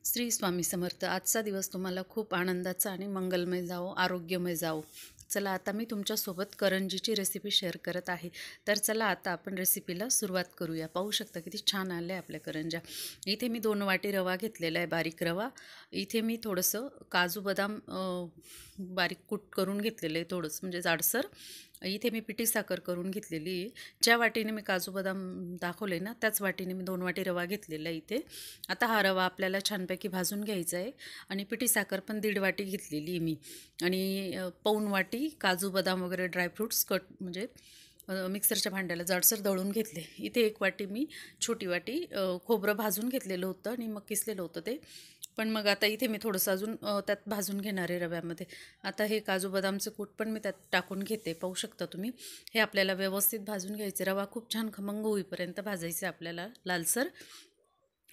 श्री स्वामी समर्थ. आजचा दिवस तुम्हाला खूप आनंदाचा आणि मंगलमय जावो, आरोग्यमय जावो. चला आता मी तुमच्यासोबत करंजीची रेसिपी शेअर करत आहे. तर चला आता आपण रेसिपीला सुरुवात करूया. पाहू शकता किती छान आले आपल्या करंज्या. इथे मी 2 वाटी रवा घेतलेला आहे, बारीक रवा. इथे मी थोडंसं काजू बदाम बारीक कूट करून घेतलेलं आहे, थोडंसं म्हणजे जाडसर. इथे मी पिठी साखर करून घेतलेली आहे. ज्या वाटीने मी काजू बदाम दाखवले ना, त्याच वाटीने मी 2 वाटी रवा घेतलेला आहे इथे. आता हा रवा आपल्याला छानपैकी भाजून घ्यायचा आहे. आणि पिठी साखर पण 1.5 वाटी घेतलेली आहे मी. आणि पाऊण वाटी काजू बदाम वगैरे ड्रायफ्रूट्स म्हणजे मिक्सरच्या भांड्याला जाडसर दळून घेतले. इथे 1 वाटी मी छोटी वाटी खोबरं भाजून घेतलेलं होतं आणि मग किसलेलं होतं ते. पण मग आता इथे मी थोडंसं अजून त्यात भाजून घेणार आहे रव्यामध्ये. आता हे काजू बदामचं कूट पण मी त्यात टाकून घेते. पाहू शकता तुम्ही. हे आपल्याला व्यवस्थित भाजून घ्यायचे. रवा खूप छान खमंग होईपर्यंत भाजायचे आपल्याला लालसर.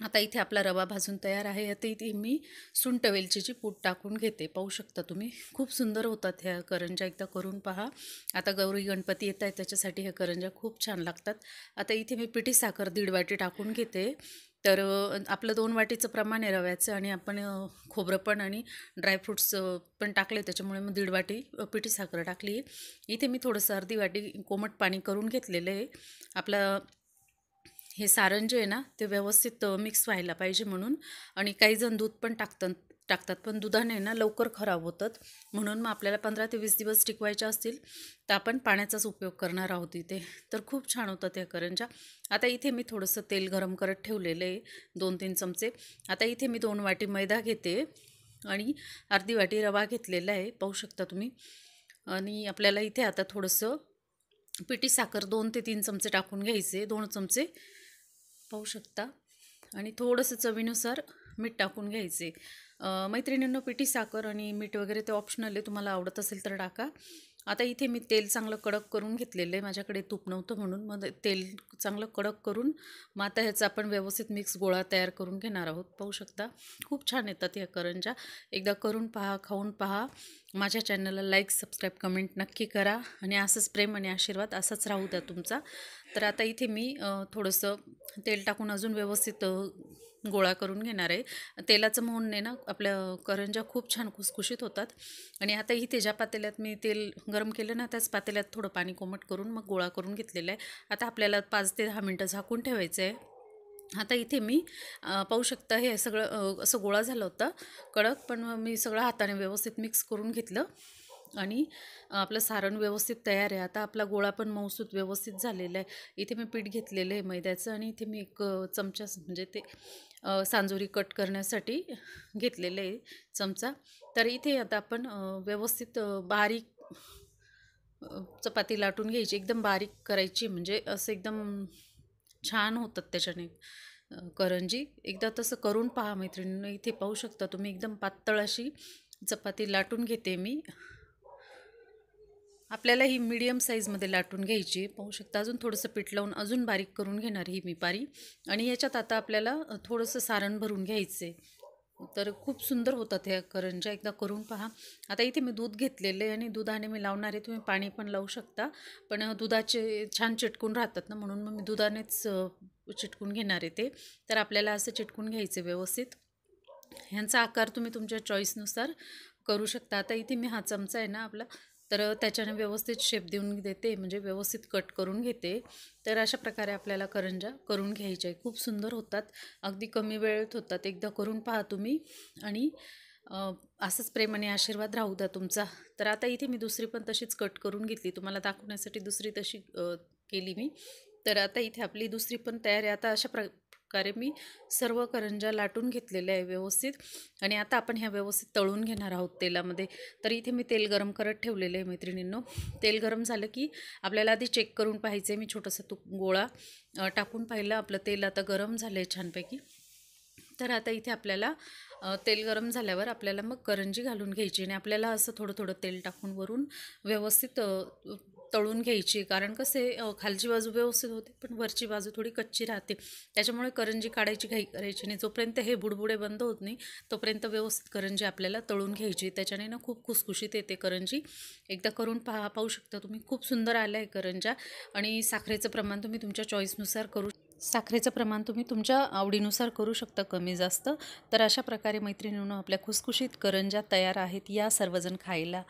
आता इथे आपला रवा भाजून तयार आहे. आता इथे मी सुंठ वेलचीची पूड टाकून घेते. पाहू शकता तुम्ही. खूप सुंदर होतात ह्या करंज्या, एकदा करून पहा. आता गौरी गणपती येत आहेत, त्याच्यासाठी ह्या करंज्या खूप छान लागतात. आता इथे मी पिठी साखर 1.5 वाटी टाकून घेते. तर आपलं 2 वाटीचं प्रमाण आहे रव्याचं आणि आपण खोबरं पण आणि ड्रायफ्रूट्स पण टाकले, त्याच्यामुळे मग 1.5 वाटी पिठी साखर टाकली. इथे मी थोडंसं अर्धी वाटी कोमट पाणी करून घेतलेलं आहे. आपलं हे सारण जे आहे ना, ते व्यवस्थित मिक्स व्हायला पाहिजे म्हणून. आणि काही जण दूध पण टाकतात, पण दुधाने ना लवकर खराब होतात. म्हणून मग आपल्याला 15 ते 20 दिवस टिकवायचे असतील तर आपण पाण्याचाच उपयोग करणार आहोत इथे. तर खूप छान होतात त्या करंज्या. आता इथे मी थोडंसं तेल गरम करत ठेवलेलं आहे, 2-3 चमचे. आता इथे मी 2 वाटी मैदा घेते आणि अर्धी वाटी रवा घेतलेला आहे. पाहू शकता तुम्ही. आणि आपल्याला इथे आता थोडंसं पिठी साखर 2 ते 3 चमचे टाकून घ्यायचे, 2 चमचे. पाहू शकता. आणि थोडंसं चवीनुसार मीठ टाकून घ्यायचे. मैत्रिणींनो, पिठी साखर आणि मीठ वगैरे ते ऑप्शनल आहे, तुम्हाला आवडत असेल तर टाका. आता इथे मी तेल चांगलं कडक करून घेतलेलं आहे. माझ्याकडे तूप नव्हतं म्हणून मग तेल चांगलं कडक करून मग आता ह्याचा आपण व्यवस्थित मिक्स गोळा तयार करून घेणार आहोत. पाहू शकता. खूप छान येतात ह्या करंज्या. एकदा करून पहा, खाऊन पहा. माझ्या चॅनलला लाईक, सबस्क्राईब, कमेंट नक्की करा. आणि असंच प्रेम आणि आशीर्वाद असाच राहू द्या तुमचा. तर आता इथे मी थोडंसं तेल टाकून अजून व्यवस्थित गोळा करून घेणार आहे. तेलाचं मोहनने ना आपल्या करंज्या खूप छान खुसखुशीत होतात. आणि आता इथे ज्या पातेल्यात मी तेल गरम केलं ना, त्याच पातेल्यात थोडं पाणी कोमट करून मग गोळा करून घेतलेला आहे. आता आपल्याला 5 ते 10 मिनटं झाकून ठेवायचं आहे. आता इथे मी पाहू शकता, हे सगळं असं गोळा झालं होतं कडक, पण मी सगळं हाताने व्यवस्थित मिक्स करून घेतलं. आणि आपलं सारण व्यवस्थित तयार आहे. आता आपला गोळा पण मऊसूत व्यवस्थित झालेला आहे. इथे मी पीठ घेतलेलं आहे मैद्याचं आणि इथे मी 1 चमचा म्हणजे ते सांजोरी कट करण्यासाठी घेतलेलं आहे चमचा. तर इथे आता आपण व्यवस्थित बारीक चपाती लाटून घ्यायची, एकदम बारीक करायची, म्हणजे असं एकदम छान होतात त्याच्याने करंजी. एकदा तसं करून पहा मैत्रिणींनो. इथे पाहू शकता तुम्ही, एकदम पातळ अशी चपाती लाटून घेते मी. आपल्याला ही मीडियम साईजमध्ये लाटून घ्यायची. पाहू शकता. अजून थोडंसं पीठ लावून अजून बारीक करून घेणार ही मी पारी. आणि याच्यात आता आपल्याला थोडंसं सारण भरून घ्यायचं आहे. तर खूप सुंदर होतात ह्या करंज्या, एकदा करून पहा. आता इथे मी दूध घेतलेलं आहे आणि दुधाने मी लावणार आहे. तुम्ही पाणी पण लावू शकता, पण दुधाचे छान चिटकून राहतात ना, म्हणून मग मी दुधानेच चिटकून घेणार आहे ते. तर आपल्याला असं चिटकून घ्यायचं व्यवस्थित. ह्यांचा आकार तुम्ही तुमच्या चॉईसनुसार करू शकता. आता इथे मी हा चमचा आहे ना आपला, तर त्याच्याने व्यवस्थित शेप देऊन देते, म्हणजे व्यवस्थित कट करून घेते. तर अशा प्रकारे आपल्याला करंज्या करून घ्यायच्या आहे. खूप सुंदर होतात, अगदी कमी वेळेत होतात. एकदा करून पहा तुम्ही. आणि असंच प्रेम आणि आशीर्वाद राहू द्या तुमचा. तर आता इथे मी दुसरी पण तशीच कट करून घेतली, तुम्हाला दाखवण्यासाठी दुसरी तशी केली मी. तर आता इथे आपली दुसरी पण तयार आहे. आता अशा प्रकारे मी सर्व करंज्या लाटून घेतलेल्या आहे व्यवस्थित. आणि आता आपण ह्या व्यवस्थित तळून घेणार आहोत तेलामध्ये. तर इथे मी तेल गरम करत ठेवलेलं आहे मैत्रिणींनो. तेल गरम झालं की आपल्याला आधी चेक करून पाहायचं आहे. मी छोटासा गोळा टाकून पाहिलं, आपलं तेल आता गरम झालं आहे छानपैकी. तर आता इथे आपल्याला तेल गरम झाल्यावर आपल्याला मग करंजी घालून घ्यायची आणि आपल्याला असं थोडं थोडं तेल टाकून वरून व्यवस्थित तळून घ्यायची. कारण कसे खालची बाजू व्यवस्थित होते, पण वरची बाजू थोडी कच्ची राहते. त्याच्यामुळे करंजी काढायची घाई करायची नाही. जोपर्यंत हे बुडबुडे बंद होत नाही तोपर्यंत व्यवस्थित करंजी आपल्याला तळून घ्यायची. त्याच्याने ना खूप खुसखुशीत येते करंजी. एकदा करून पाहू शकता तुम्ही. खूप सुंदर आलं आहे करंजा. आणि साखरेचं प्रमाण तुम्ही तुमच्या चॉईसनुसार करू. साखरेचं प्रमाण तुम्ही तुमच्या आवडीनुसार करू शकता, कमी जास्त. तर अशा प्रकारे मैत्रिणींनो आपल्या खुसखुशीत करंज्या तयार आहेत. या सर्वजण खायला.